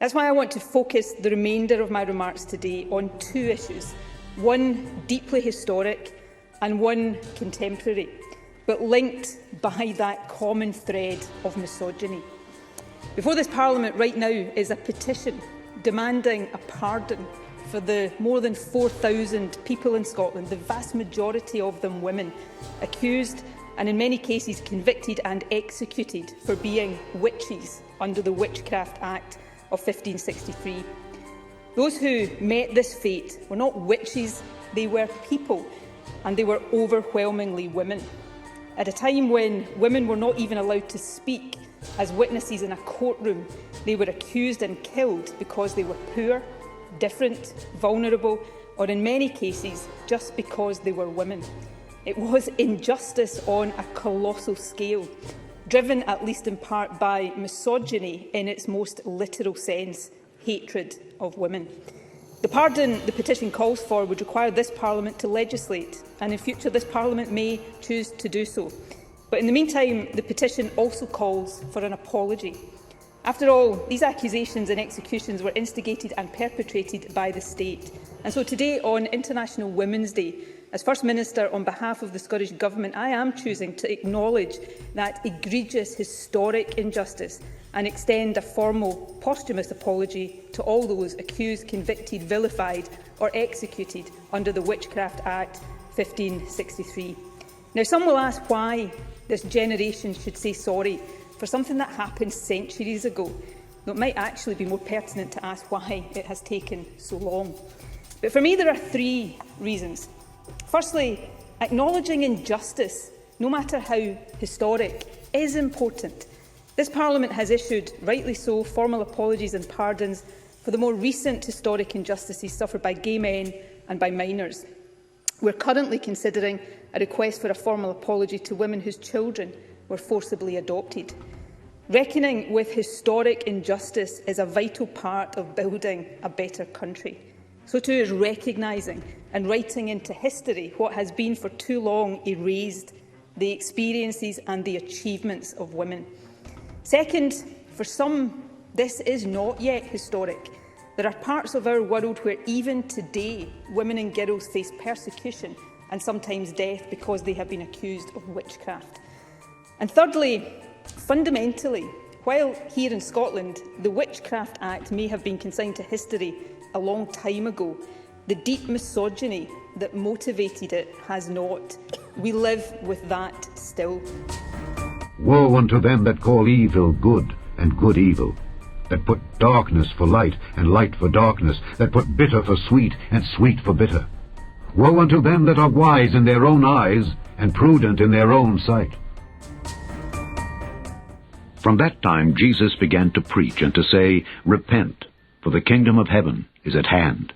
That's why I want to focus the remainder of my remarks today on two issues, one deeply historic and one contemporary, but linked by that common thread of misogyny. Before this Parliament right now is a petition demanding a pardon for the more than 4,000 people in Scotland, the vast majority of them women, accused and in many cases convicted and executed for being witches under the Witchcraft Act of 1563. Those who met this fate were not witches, they were people, and they were overwhelmingly women. At a time when women were not even allowed to speak as witnesses in a courtroom, they were accused and killed because they were poor, different, vulnerable, or in many cases just because they were women. It was injustice on a colossal scale, driven at least in part by misogyny in its most literal sense, hatred of women. The pardon the petition calls for would require this Parliament to legislate, and in future this Parliament may choose to do so. But in the meantime, the petition also calls for an apology. After all, these accusations and executions were instigated and perpetrated by the state. And so today, on International Women's Day, as First Minister on behalf of the Scottish Government, I am choosing to acknowledge that egregious historic injustice and extend a formal posthumous apology to all those accused, convicted, vilified or executed under the Witchcraft Act 1563. Now, some will ask why this generation should say sorry for something that happened centuries ago. Though it might actually be more pertinent to ask why it has taken so long. But for me, there are three reasons. Firstly, acknowledging injustice, no matter how historic, is important. This Parliament has issued, rightly so, formal apologies and pardons for the more recent historic injustices suffered by gay men and by minors. We're currently considering a request for a formal apology to women whose children were forcibly adopted. Reckoning with historic injustice is a vital part of building a better country. So too is recognising and writing into history what has been for too long erased, the experiences and the achievements of women. Second, for some, this is not yet historic. There are parts of our world where even today women and girls face persecution and sometimes death because they have been accused of witchcraft. And thirdly, fundamentally, while here in Scotland the Witchcraft Act may have been consigned to history a long time ago, the deep misogyny that motivated it has not. We live with that still. Woe unto them that call evil good and good evil, that put darkness for light and light for darkness, that put bitter for sweet and sweet for bitter. Woe unto them that are wise in their own eyes and prudent in their own sight. From that time Jesus began to preach and to say, Repent, for the kingdom of heaven is at hand.